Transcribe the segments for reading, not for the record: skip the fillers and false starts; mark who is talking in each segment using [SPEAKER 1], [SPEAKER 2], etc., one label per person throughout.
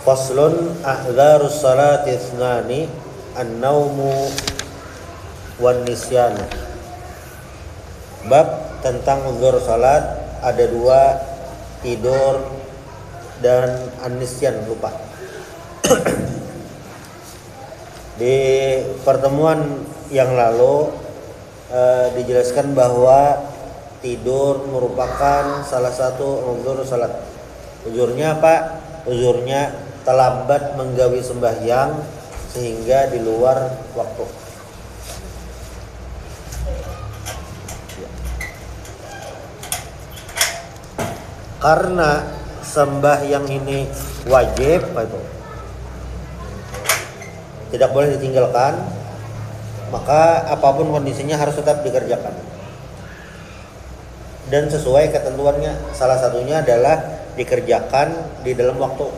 [SPEAKER 1] Faslun a'dzarus salati ithnani an-naumu wan nisyanu. Bab tentang uzur salat ada dua, tidur dan an-nisyan, lupa. Di pertemuan yang lalu dijelaskan bahwa tidur merupakan salah satu uzur salat. Uzurnya apa? Uzurnya terlambat menggawi sembahyang sehingga di luar waktu. Karena sembahyang ini wajib, itu tidak boleh ditinggalkan, maka apapun kondisinya harus tetap dikerjakan. Dan sesuai ketentuannya, salah satunya adalah dikerjakan di dalam waktu.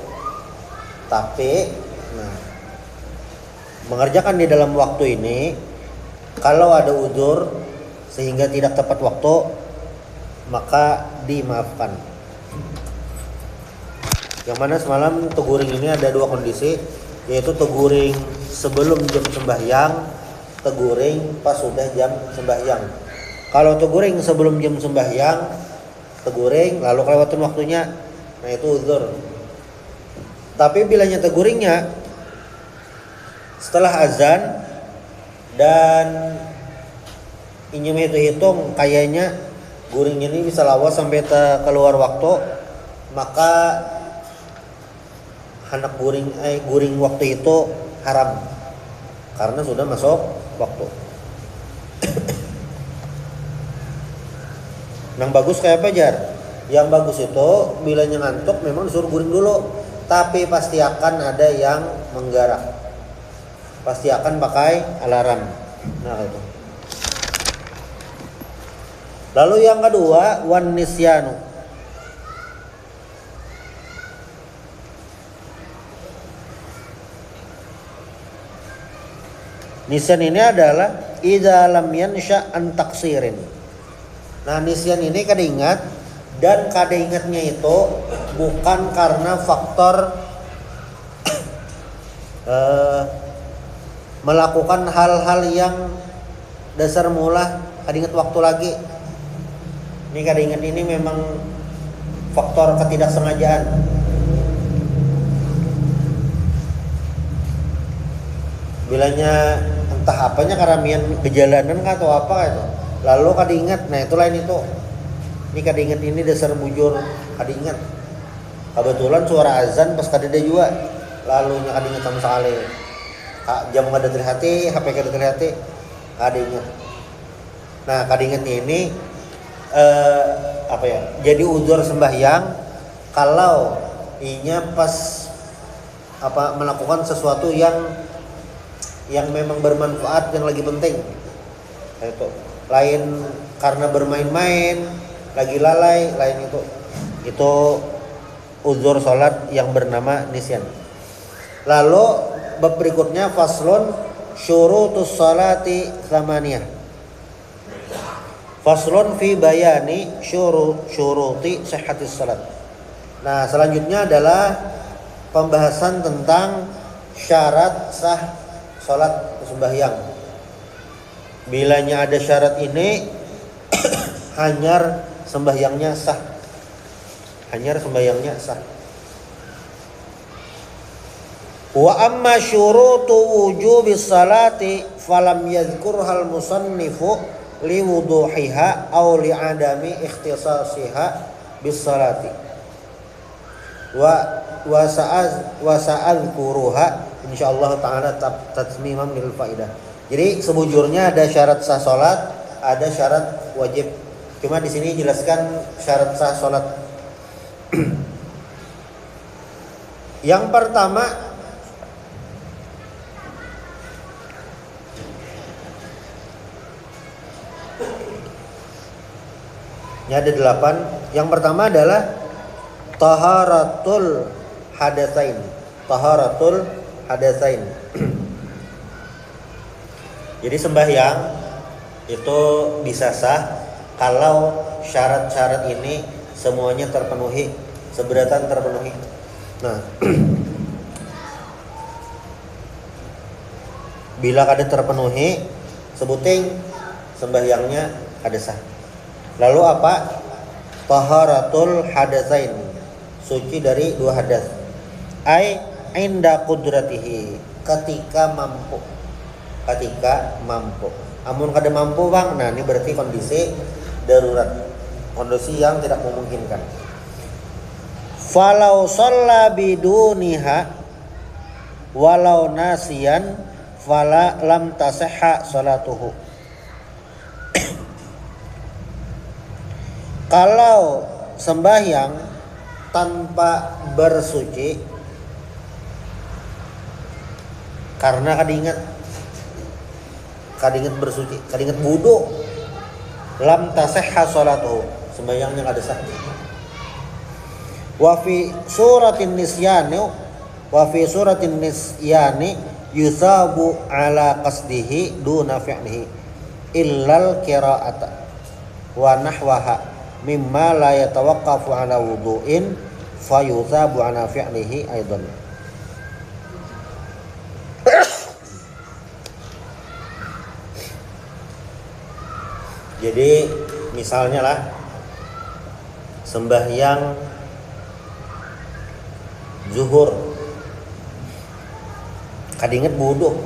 [SPEAKER 1] Tapi mengerjakan di dalam waktu ini, kalau ada uzur sehingga tidak tepat waktu, maka dimaafkan. Yang mana semalam teguring ini ada dua kondisi, yaitu teguring sebelum jam sembahyang, teguring pas sudah jam sembahyang. Kalau teguring sebelum jam sembahyang, teguring lalu kelewatan waktunya, nah itu uzur. Tapi bilanya teguringnya setelah azan dan ini hitung kayaknya guringnya ini bisa lawas sampai keluar waktu, maka hendak guring waktu itu haram karena sudah masuk waktu. Yang bagus kayak apa, Jar? Yang bagus itu bilanya ngantuk memang disuruh guring dulu, tapi pasti akan ada yang menggerak, pasti akan pakai alarm. Nah itu. Lalu yang kedua, wan nisyanu. Nisyan ini adalah idza lam yansha an taksirin. Nah, nisyan ini kada ingat, dan kada ingatnya itu bukan karena faktor melakukan hal-hal yang dasar mula kada ingat waktu lagi. Ini kada ingat ini memang faktor ketidaksengajaan. Bilanya entah apanya karamian kejalanan atau apa itu, lalu kada ingat, nah itu lain itu. Ini kada ingat ini dasar bujur kada ingat. Kebetulan suara azan pas kada ada juga, lalu nya kada ingat sama sekali. Jam kada terhati, HP kada terhati, kada ingat. Nah kada ingat ini jadi uzur sembahyang kalau inya pas melakukan sesuatu yang memang bermanfaat, yang lagi penting. Itu lain karena bermain-main, lagi lalai, lain itu uzur salat yang bernama nisyan. Lalu bab berikutnya faslun syurutus salati tsamaniyah. Faslun fi bayani syuruti sihhatis salat. Nah, selanjutnya adalah pembahasan tentang syarat sah salat sembahyang. Bilanya ada syarat ini hanyar sembahyangnya sah. Hanyar sembahyangnya sah. Wa amma syurutu wujubis salati falam yadhkurhal musannifu liwuduhiha aw li'adami ikhtisasiha bis salati. Wa sa'adkuruha insyaallah ta'ala tatmimam lil faidah. Jadi sebujurnya ada syarat sah salat, ada syarat wajib. Cuma di sini jelaskan syarat sah salat. Yang pertama ini ada 8. Yang pertama adalah taharatul hadatsain. Taharatul hadatsain. Jadi sembahyang itu bisa sah kalau syarat-syarat ini semuanya terpenuhi seberatan terpenuhi. Nah, bila kada terpenuhi sebuting sembahyangnya kada sah. Lalu apa? Taharatul hadatsain, suci dari dua hadas. Ai inda qudratihi, ketika mampu. Ketika mampu. Amun kada mampu bang, nah ini berarti kondisi darurat, kondisi yang tidak memungkinkan. Falau shalla biduniha walau nasiyan fala lam tasihha salatuhu. Kalau sembahyang tanpa bersuci karena kadingat bersuci, kadingat wudu, lam tasihha salatuhu, sembahyangnya kada sah. Wa fi suratin nisyani yusabu ala qasdihi duna fi'lihi illal qira'ata wa nahwaha mimma la yatawaqqafu ala wudu'in fayusabu ala fi'lihi aidan. Jadi misalnya lah sembahyang zuhur kadinget wudu,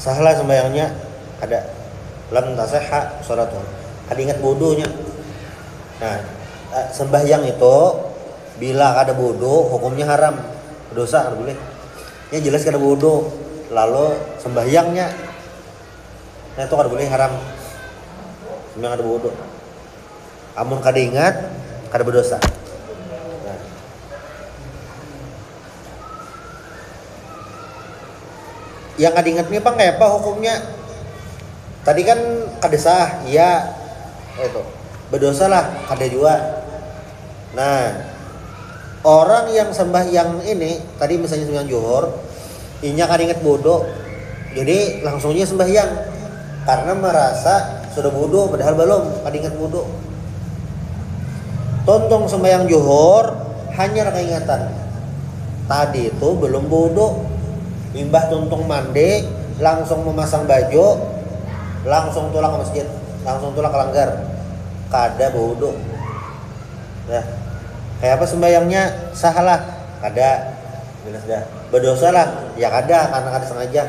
[SPEAKER 1] salah sembahyangnya ada lam tasihha salatuh, kadinget wudunya. Nah, sembahyang itu bila kada wudu hukumnya haram, dosa, kada boleh. Ya jelas kada wudu, lalu sembahyangnya nah itu kada boleh, haram. Sembahyang kada wudu. Amun kada ingat kada berdosa. Nah. Yang kada ingat nih bang kayak apa hukumnya? Tadi kan kada sah, iya. Itu berdosa lah, kada juga. Nah, orang yang sembahyang ini tadi misalnya sembahyang zuhur, inya kada ingat wudu, jadi langsungnya sembahyang karena merasa sudah wudu padahal belum, kada ingat wudu. Tontong sembahyang zuhur hanya keingatan tadi itu belum wudu, limbah tontong mandi langsung memasang baju, langsung tulak ke masjid, langsung tulak ke langgar, kada wudu. Nah, kayak apa sembahyangnya salah? Kada, jelas dah. Berdosa lah, ya kada karena kada sengaja.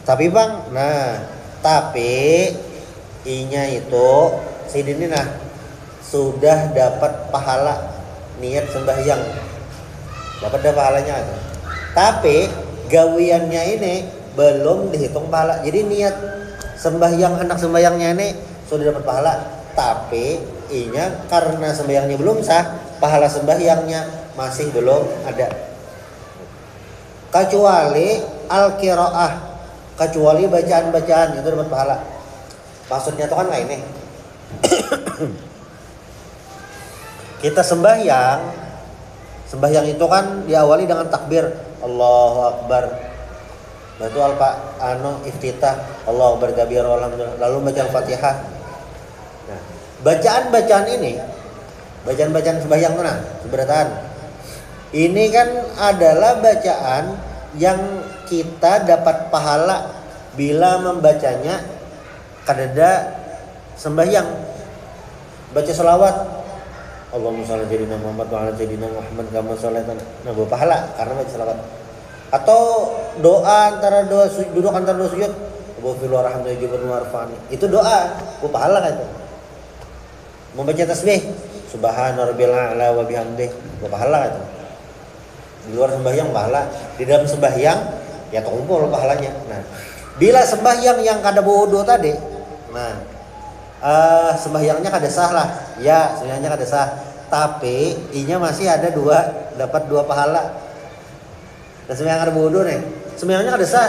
[SPEAKER 1] Tapi bang, nah tapi inya itu sidini nah sudah dapat pahala niat sembahyang, dapat dah pahalanya. Tapi gawiannya ini belum dihitung pahala. Jadi niat sembahyang, anak sembahyangnya ini sudah dapat pahala, tapi inya karena sembahyangnya belum sah, pahala sembahyangnya masih belum ada. Kecuali al-qiraah, kecuali bacaan-bacaan itu dapat pahala. Maksudnya itu kan ini kita sembahyang itu kan diawali dengan takbir Allahu Akbar, lalu iftitah Allahu Akbar kabir lalu baca Al-Fatihah. Nah, bacaan-bacaan ini, bacaan-bacaan sembahyang mana? Seberatan. Ini kan adalah bacaan yang kita dapat pahala bila membacanya kadada sembahyang. Baca selawat Allahumma shalli ala sayyidina Muhammad wa ala sayyidina Muhammad kama shallaita, nah berpahala karena baca selawat. Atau doa antara dua duduk antara dua sujud, Allahumma rahmatullahi warfa'ni, itu doa berpahala kan itu. Membaca tasbih subhana rabbil a'la wa bihamdih berpahala kan itu. Di luar sembahyang pahala, di dalam sembahyang ya terkumpul pahalanya. Nah, bila sembahyang yang kada wudu tadi, nah sembahyangnya kada sah lah, ya sembahyangnya kada sah, tapi inya masih ada dapat dua pahala. Dan sembahyang kada wudu nih, sembahyangnya kada sah,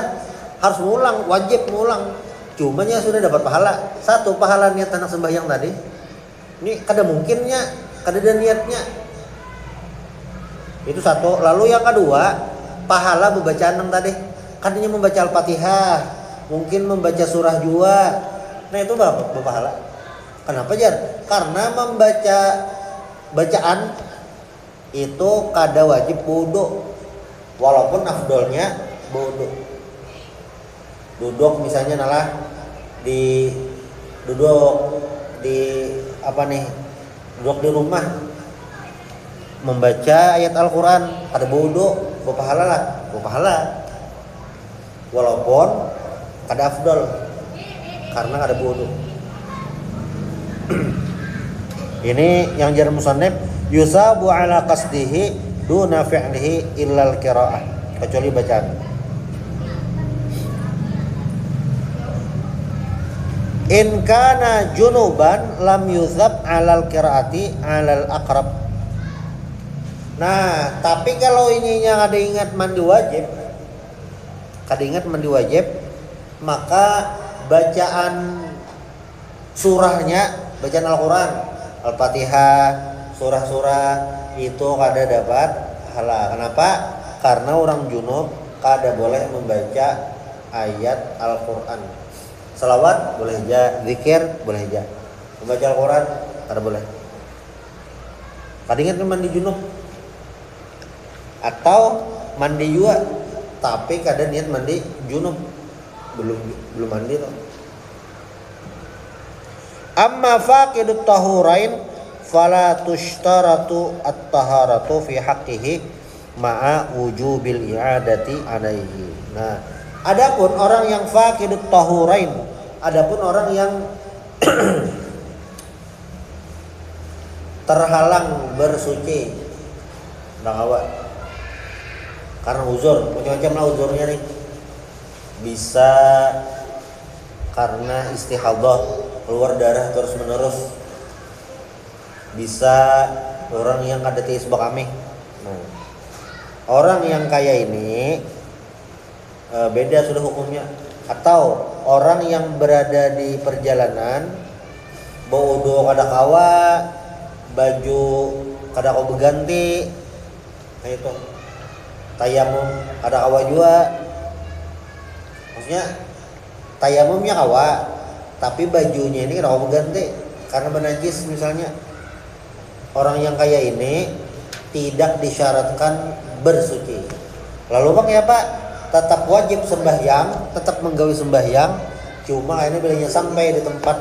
[SPEAKER 1] harus ngulang, wajib ngulang. Cuma ya sudah dapat pahala. Satu, pahala niat anak sembahyang tadi. Ini kada mungkinnya, kada ada niatnya. Itu satu. Lalu yang kedua, pahala bacaan yang tadi. Katanya membaca Al-Fatihah, mungkin membaca surah juga. Nah itu berapa pahala? Kenapa jar? Karena membaca bacaan itu kada wajib wudu, walaupun afdolnya wudu. Duduk misalnya nalah di duduk di apa nih? Duduk di rumah membaca ayat Al-Qur'an kada wudu, berpahala lah, berpahala. Walaupun kada afdol karena kada wudu. Ini yang jar musannif yusabu ala qasdihi duna fi'lihi illal qiraah, kecuali bacaan. In kana junuban lam yuzab alal qiraati alal aqrab. Nah, tapi kalau ininya kada ingat mandi wajib, maka bacaan surahnya, bacaan Al-Quran, Al-Fatihah, surah-surah itu kada dapat pahala. Kenapa? Karena orang junub kada boleh membaca ayat Al-Quran. Salawat boleh aja, zikir boleh aja. Membaca Al-Quran kada boleh. Kada ingat mandi junub atau mandi juga, tapi kada niat mandi junub, belum mandi tuh. Amma faqidut tahurain fala tushtaratu at-taharatu fi haqqihi ma'a wujubil i'adati alaihi. Nah, adapun orang yang faqidut tahurain, adapun orang yang terhalang bersuci awak karena uzur, macam-macam lah uzurnya nih. Bisa karena istihadah, keluar darah terus menerus, bisa orang yang kada tiis bakami. Nah, orang yang kaya ini beda sudah hukumnya. Atau orang yang berada di perjalanan bawa wudu kada kawa, baju kada kau berganti, nah itu tayamum kada kawa juga. Maksudnya tayamumnya kawa, tapi bajunya ini kada kau berganti karena bernajis misalnya. Orang yang kaya ini tidak disyaratkan bersuci. Lalu bang ya Pak, tetap wajib sembahyang, tetap menggawi sembahyang, cuma ini bilanya sampai di tempat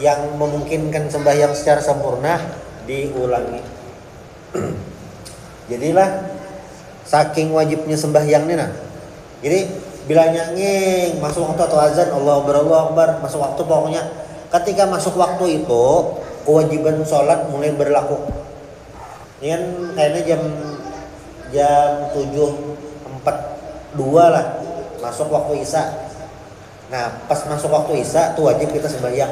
[SPEAKER 1] yang memungkinkan sembahyang secara sempurna diulangi. Jadilah saking wajibnya sembahyang nih nah. Jadi bilanya nging masuk waktu atau azan Allahu Akbar, masuk waktu, pokoknya ketika masuk waktu itu kewajiban sholat mulai berlaku. Ini kan kayaknya jam 7.42 lah masuk waktu isya. Nah pas masuk waktu isya tuh wajib kita sembahyang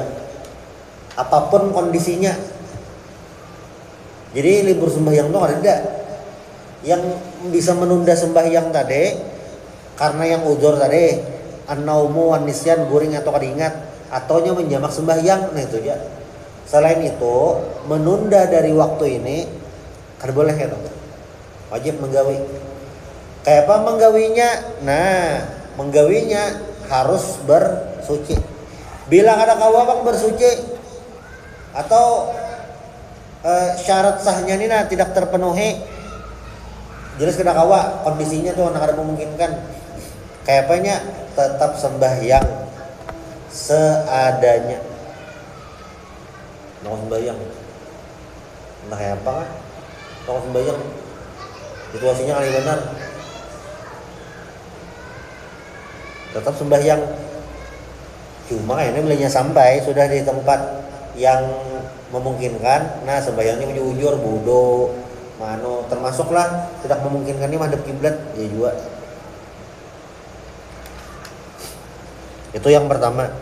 [SPEAKER 1] apapun kondisinya. Jadi libur sembahyang tuh ada yang bisa menunda sembahyang tadi karena yang uzur tadi, an-naumu wan nisyan, guring atau kada ingat, ataunya menjamak sembahyang. Nah itu aja. Selain itu menunda dari waktu ini kada boleh ya toh. Wajib menggawi. Kayak apa menggawinya? Nah, menggawinya harus bersuci. Bila kada kawa bang bersuci atau syarat sahnya ini nah tidak terpenuhi, jelas kada kawa, kondisinya tuh kada memungkinkan. Kayak apanya? Tetap sembahyang seadanya. Mau sembahyang entah kayak apa kan? Mau sembahyang situasinya kali benar, tetap sembahyang. Cuma ini belinya sampai sudah di tempat yang memungkinkan, nah sembahyangnya ujur bodoh mano, termasuklah tidak memungkinkan ini madhep kiblat ya juga. Itu yang pertama.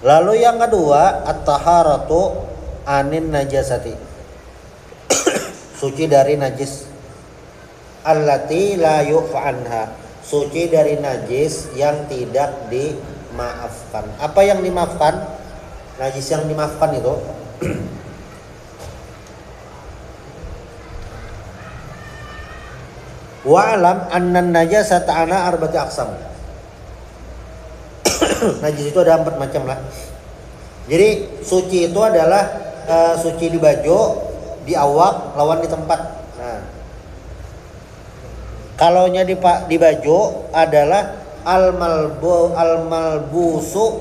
[SPEAKER 1] Lalu yang kedua, at-taharatu anin najasati. Suci dari najis. Allati la yu'fa anha. Suci dari najis yang tidak dimaafkan. Apa yang dimaafkan? Najis yang dimaafkan itu wa'alam annan najasata ana arba'ati aqsam. Najis itu ada 4 macam lah. Jadi suci itu adalah suci di baju, di awak, lawan di tempat. Nah, kalaunya di baju adalah al malbusu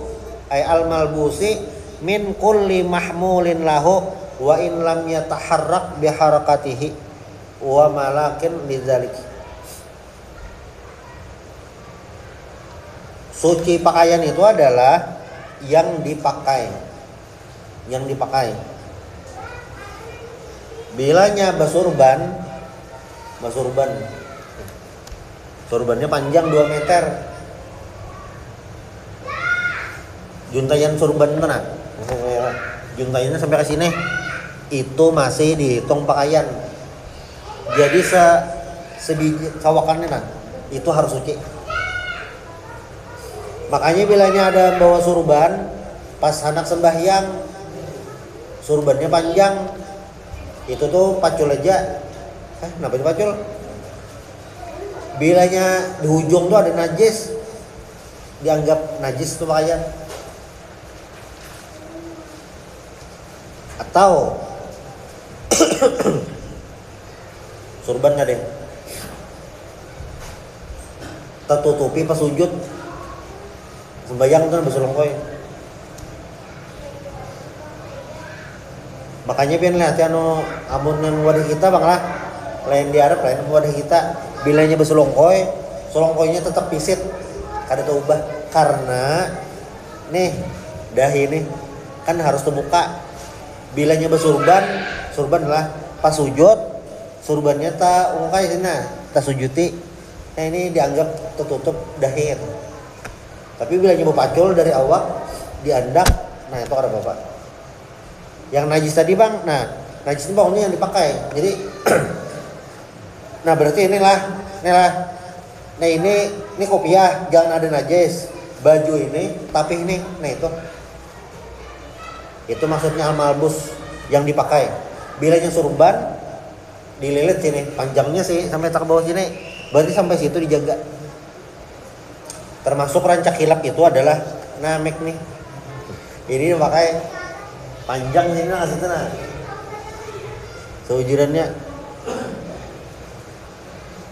[SPEAKER 1] ay al malbusi min kulli mahmulin lahu wa in lam yataharrak bi harakatihi wa malakin lidzalik. Suci pakaian itu adalah yang dipakai. Bilanya basurban, surbannya panjang 2 meter. Juntayan surban mana? Juntayannya sampai ke sini. Itu masih dihitung pakaian. Jadi sebiji sawakannya nah, itu harus suci. Makanya bilanya ada bawa surban pas anak sembahyang, surbannya panjang, itu tuh pacul aja. Kenapa dipacul? Bilanya di ujung tuh ada najis, dianggap najis tuh pakaian. Atau surban nggak deh, tertutupi pas sujud sembayang tuh besulongkoy. Makanya pian lihat amun yang wadah kita bang lah, lain di Arab lain wadah kita, bilanya besulongkoy, sulongkoynya tetap pisit, kada ubah karena nih dahi ini kan harus terbuka. Bilanya surban lah pas sujud, surbannya tak ungkai sini, tak sujuti. Nah ini dianggap tertutup dahi. Tapi bilanya berpacul dari awak diandak, nah itu ada bapak. Yang najis tadi bang, nah najis ini bang ini yang dipakai. Jadi, nah berarti inilah. Nah ini kopiah, jangan ada najis. Baju ini, tapi ini, nah itu maksudnya al-malbus yang dipakai. Bilanya surban dililit sini, panjangnya sih sampai tak ke bawah sini, berarti sampai situ dijaga. Termasuk rancak hilap itu adalah namek nih. Ini dipakai panjang sini lah situ nah. Seujurannya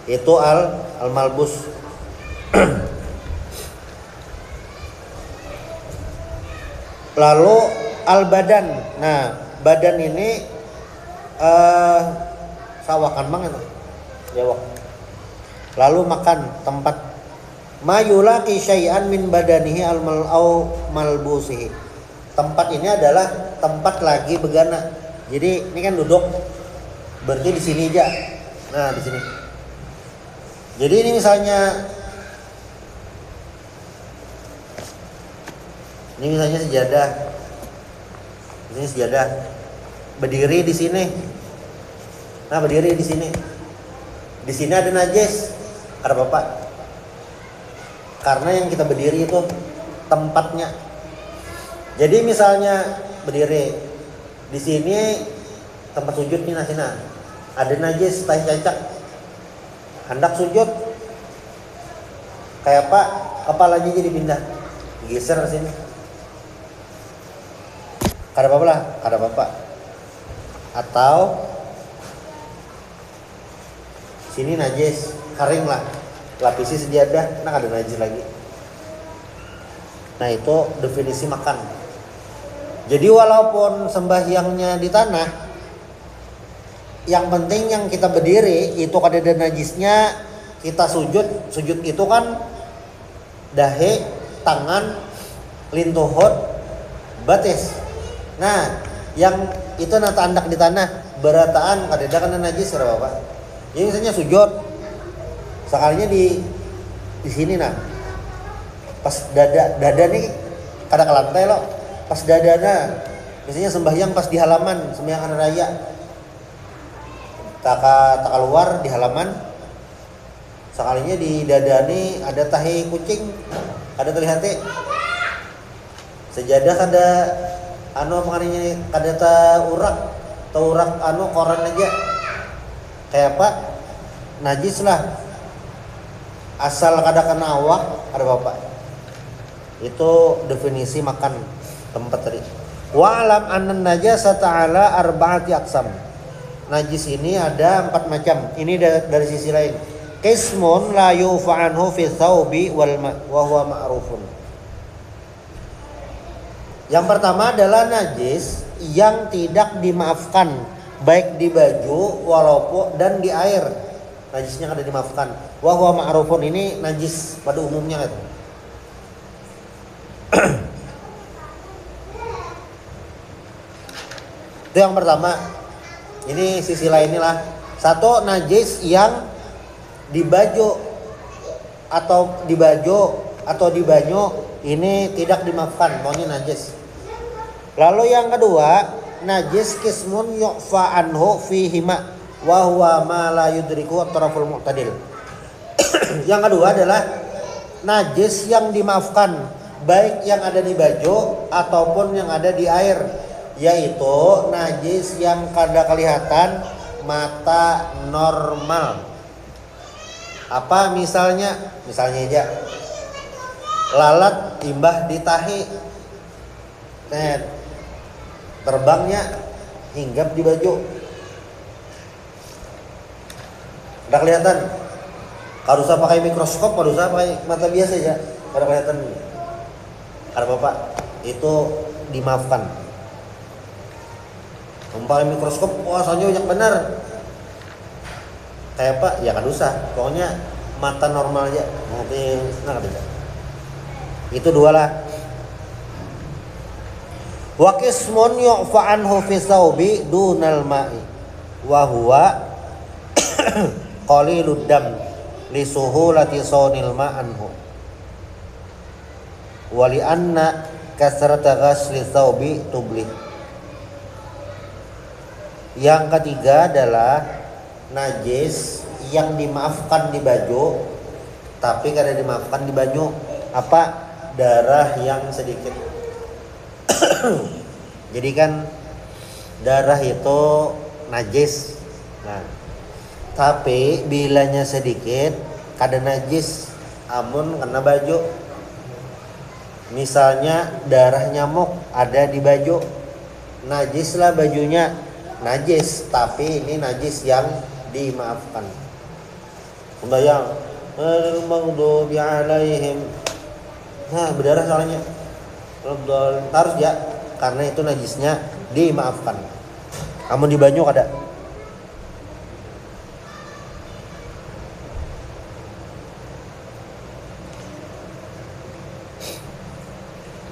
[SPEAKER 1] itu al-malbus. Lalu al-badan. Nah, badan ini sawakan banget. Jawab. Lalu makan tempat mayulaki syai'an min badanihi al-mal'au malbusihi. Tempat ini adalah tempat lagi begana. Jadi ini kan duduk. Berarti di sini aja. Nah, di sini. Jadi ini misalnya sejadah. Ini sejadah. Berdiri di sini. Nah, berdiri di sini. Di sini ada najis. Ada bapak. Karena yang kita berdiri itu tempatnya. Jadi misalnya berdiri di sini tempat sujud nih nasina. Ada najis, tai cacak. Hendak sujud. Kayak apa? Kepalanya jadi pindah. Geser ke sini. Kada apa-apa lah, kada apa-apa. Atau sini najis, kering lah. Lapisi sejadah, nah ada najis lagi. Nah itu definisi makan. Jadi walaupun sembahyangnya di tanah, yang penting yang kita berdiri itu kada ada najisnya, kita sujud itu kan dahi, tangan, lintuhut, batis. Nah yang itu nata andak di tanah, berataan kada ada kena najis kada apa. Jadi misalnya sujud, sekalinya di sini nah, pas dada nih kada ke lantai loh, pas dadana, biasanya sembahyang pas di halaman, sembahyang hari raya, tak keluar di halaman, sekalinya di dada nih ada tahi kucing, ada terlihat sejadah kada pengaruhnya kada urak koran aja, kayak apa najis lah. Asal kada kena awak ada bapak. Itu definisi makan tempat tadi. Wa'lam anna najasata ala arba'ati aqsam. Najis ini ada 4 macam. Ini dari sisi lain. Qismun la yufa anhu fi thawbi wal ma wa huwa ma'rufun. Yang pertama adalah najis yang tidak dimaafkan baik di baju walaupun dan di air. Najisnya kada dimaafkan. Wa huwa ma'rufun, ini najis pada umumnya kan. Itu yang pertama. Ini sisi lainnya lah. Satu, najis yang di baju atau di banyu ini tidak dimaafkan, maunya najis. Lalu yang kedua, najis kismun yu'fa anhu fihi ma wa huwa ma la yudriku taraful mu'tadil. Yang kedua adalah najis yang dimaafkan baik yang ada di baju ataupun yang ada di air, yaitu najis yang kada kelihatan mata normal. Apa misalnya aja lalat timbah di tahi, terbangnya hinggap di baju, udah kelihatan. Kalau usah pakai mikroskop, kalau usah pakai mata biasa aja, kada kelihatan. Kada apa-apa, itu dimaafkan. Pakai mikroskop, soalnya banyak benar. Kayak apa? Ya kan usah. Pokoknya mata normal aja. Itu dua lah. Wa qismun yu'fa anhu fi thawbi dunal ma'i wa huwa qalilud dam li suhulati sawnil ma'anhu wa li anna kasrata ghasli thawbi tublih. Yang ketiga adalah najis yang dimaafkan di baju tapi kada dimaafkan di banyu. Apa? Darah yang sedikit. Jadi kan darah itu najis. Nah, tapi bilanya sedikit kada najis, amun kena baju. Misalnya darah nyamuk ada di baju, najislah bajunya. Najis, tapi ini najis yang dimaafkan. Membayang al-maghdubi alaihim. Nah, berdarah soalnya. Harus ya, karena itu najisnya dimaafkan. Amun di banyu kada.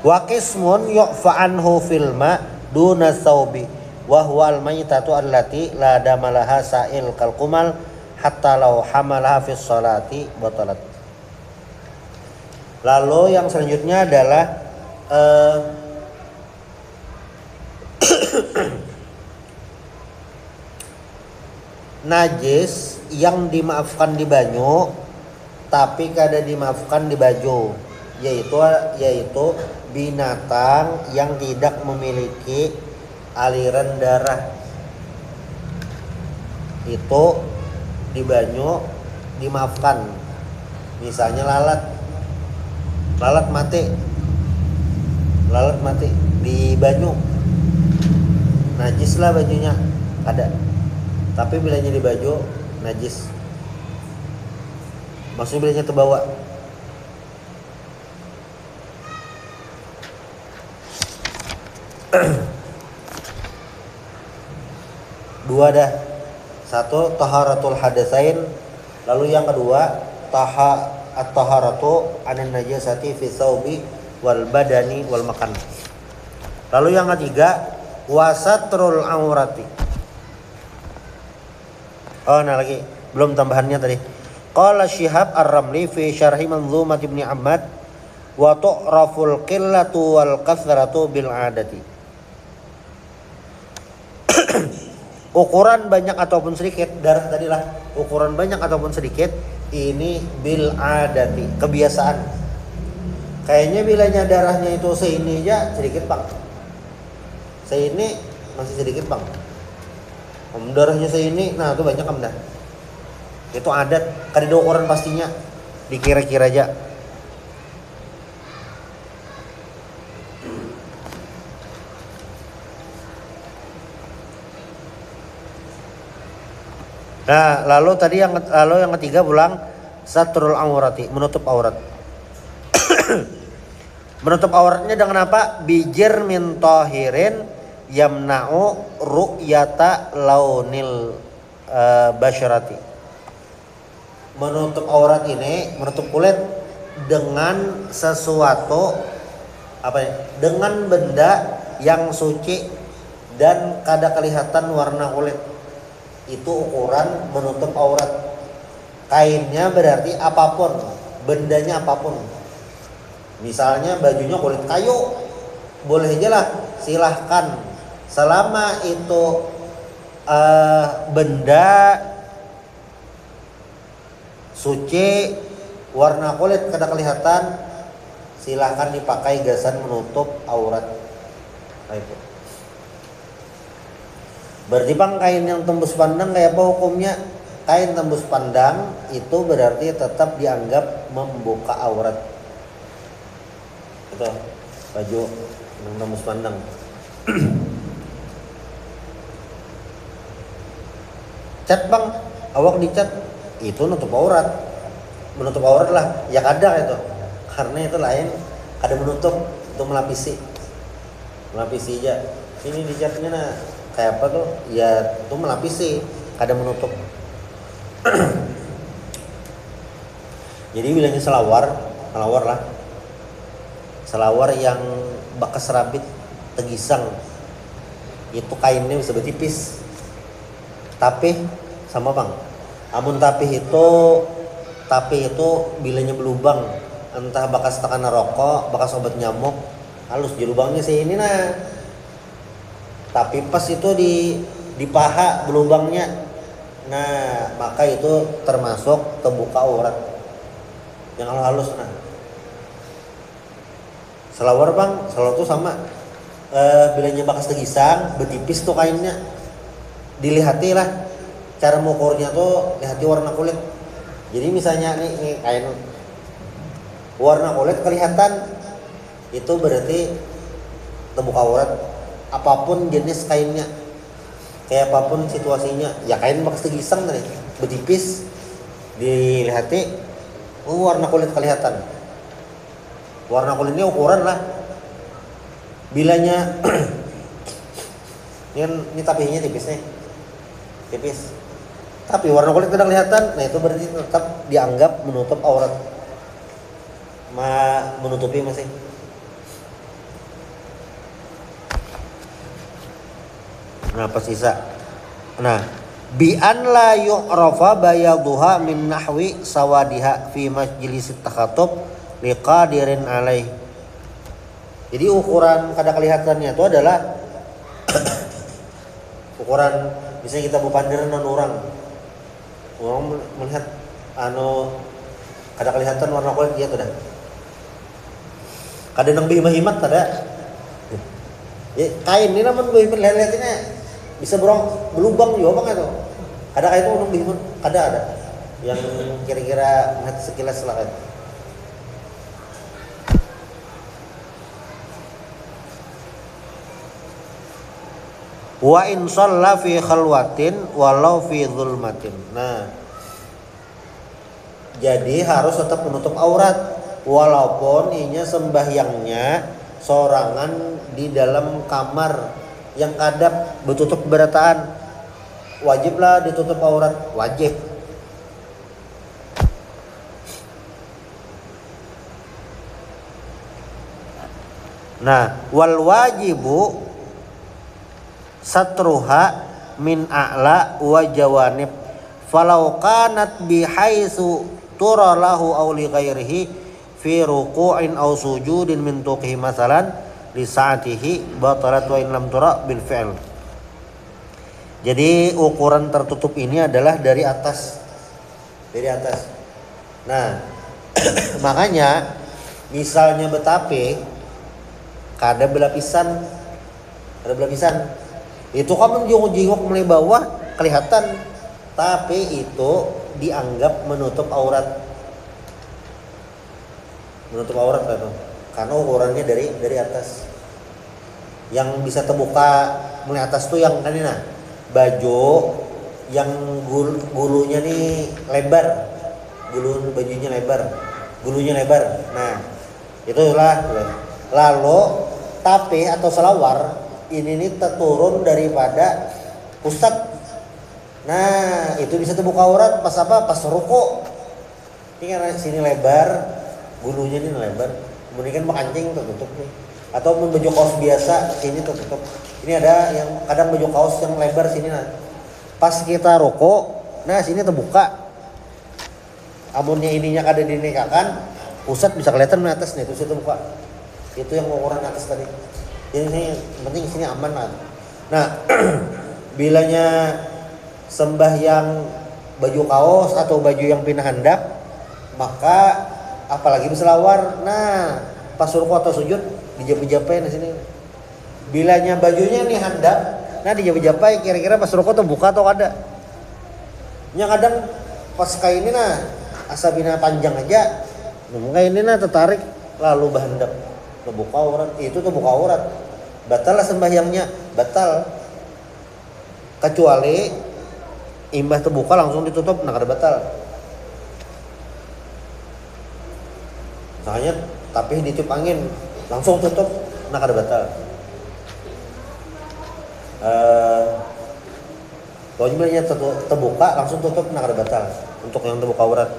[SPEAKER 1] Wa qismun yu'fa anhu fil ma duna thawbi wa huwa al-maytatu allati la damalaha sa'il kalqumal hatta law hamalaha fi sholati batalat. Lalu yang selanjutnya adalah najis yang dimaafkan di banyu tapi kada dimaafkan di baju, yaitu binatang yang tidak memiliki aliran darah. Itu di banyu dimaafkan. Misalnya lalat mati di banyu, najis lah bajunya ada. Tapi bilanya di baju najis, maksudnya bilanya terbawa. Dua dah. Satu taharatul hadatsain, lalu yang kedua at-taharatu anin najasati fi thawbi wal badani wal makan. Lalu yang ketiga wasatrul aurati. Lagi belum tambahannya tadi. Qala Syihab Ar-Ramli fi syarhi manzumat Ibnu Ahmad wa tu'raful qillatu wal kathratu bil adati. Ukuran banyak ataupun sedikit darah tadilah, ukuran banyak ataupun sedikit ini bil adati, kebiasaan. Kayaknya bilanya darahnya itu seini aja sedikit bang, seini masih sedikit bang, darahnya seini, nah itu banyak dah. Itu adat, kada ada ukuran pastinya, dikira-kira aja. Nah, lalu yang ketiga pulang satrul aurati, menutup aurat. Menutup auratnya dengan apa? Bijir min tahirin yamna'u ru'yata launil basyarati. Menutup aurat ini, menutup kulit dengan sesuatu apa ya? Dengan benda yang suci dan kada kelihatan warna kulit. Itu ukuran menutup aurat. Kainnya berarti apapun, bendanya apapun. Misalnya bajunya kulit kayu, boleh aja lah, silahkan. Selama itu benda suci, warna kulit kada kelihatan, silahkan dipakai gasan menutup aurat. Nah, itu. Berarti bang, kain yang tembus pandang kayak apa hukumnya? Kain tembus pandang itu berarti tetap dianggap membuka aurat. Itu baju yang tembus pandang. Cat bang, awak dicat, itu nutup aurat. Menutup aurat lah, ya kadang itu. Karena itu lain, ada menutup, itu melapisi. Melapisi aja. Ini dicatnya nah, kayak apa tuh? Ya itu melapisi, kada menutup. Jadi bilangnya selawar lah. Selawar yang bakas rabit tegisang. Itu kainnya bisa bertipis. Tapih sama bang. Amun tapih itu bilanya berlubang, entah bakas tekanan rokok, bakas obat nyamuk, halus di lubangnya sih ini nah. Tapi pas itu di paha berlubangnya. Nah, maka itu termasuk terbuka aurat. Yang halus nah. Selawar bang, selawar tuh sama. Bilanya bakas tegisang, bertipis tuh kainnya. Dilihati lah. Cara mengukurnya tuh lihati warna kulit. Jadi misalnya nih kain warna kulit kelihatan, itu berarti terbuka aurat. Apapun jenis kainnya, kayak apapun situasinya, ya kain bakas tegisang tadi, bertipis, dilihati, warna kulit kelihatan. Warna kulitnya ukuran lah. Bilanya ini tapihnya tipis nih, tipis. Tapi warna kulit tidak kelihatan, nah itu berarti tetap dianggap menutup aurat. Menutupi masih. Nah, pas sisa. Nah, bi an la yu'rafa bayaduha min nahwi sawadiha fi majlisit takhatub liqadirin alaih. Jadi ukuran kada kelihatannya itu adalah ukuran misalnya kita berpandangan dengan orang melihat kada kelihatan warna kulit dia tuh dah. Kada nang bihimat tada. Ya, kain ini namun bihimat lihat-lihatinnya bisa berlubang juga bang itu. Kada kain itu nang bihimat, kada ada. Yang kira-kira melihat sekilas lah kan. Wa in shalla fi khalwatin walau fi zulmatin. Nah, jadi harus tetap menutup aurat walaupun inya sembahyangnya sorangan di dalam kamar yang kadap bertutup berataan. Wajiblah ditutup aurat, wajib. Nah, wal wajibu satruha min a'la wa jawanib falau kanat bihaitsu tura lahu aw li ghairihi fi ruku'in aw sujudin min tuqihi masalan li sa'atihi batalat wa in lam tura bil fi'l. Jadi ukuran tertutup ini adalah dari atas. Nah, makanya misalnya betape kada belapisan itu kan menjenguk mulai bawah kelihatan, tapi itu dianggap menutup aurat kan? Karena ukurannya dari atas. Yang bisa terbuka mulai atas tuh yang kan ini nah, baju yang gulunya nih lebar, gulu bajunya lebar, gulunya lebar. Nah, itulah. Lalu tape atau selawar ini nih terturun daripada pusat. Nah, itu bisa terbuka aurat pas apa? Pas ruku. Ini karena sini lebar, gulunya ini lebar. Kemudian kan makancing tertutup nih. Atau baju kaos biasa sini tertutup. Ini ada yang kadang baju kaos yang lebar sini nah. Pas kita rokok, nah sini terbuka. Amunnya ininya kada dinikakan, pusat bisa kelihatan di atas nih, itu terbuka. Itu yang ukuran atas tadi. Jadi ini penting sini aman lah. Nah, bilanya sembahyang baju kaos atau baju yang pindah handap, maka apalagi berselawar. Nah, pas rukuk atau sujud dijap-japain di sini. Bilanya bajunya nih handap, nah dijap-japai kira-kira pas rukuk tuh buka atau ada. Nya kadang pas kayak ini nah asabina panjang aja, kayak ini nah tertarik lalu berhandap, terbuka aurat, itu terbuka aurat, batal lah sembahyangnya, batal. Kecuali imbah terbuka langsung ditutup, nah kada batal. Makanya tapi ditiup angin langsung tutup, nah kada batal. Pokoknya terbuka langsung tutup, nah kada batal untuk yang terbuka aurat.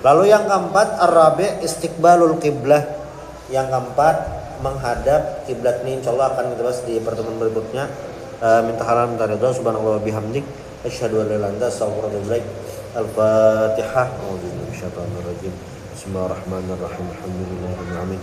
[SPEAKER 1] Lalu yang keempat ar-rabi' istiqbalul qiblah. Yang keempat menghadap kiblat. Ini insyaallah akan kita bahas di pertemuan berikutnya. Minta halal minta ridha, subhanallah wa bihamdik, asyhadu an la ilaha illa anta, astaghfiruka wa atubu ilaik. Al-Fatihah. A'udzu billahi minasyaitonir rajim. Bismillahirrahmanirrahim. Alhamdulillahirabbil alamin.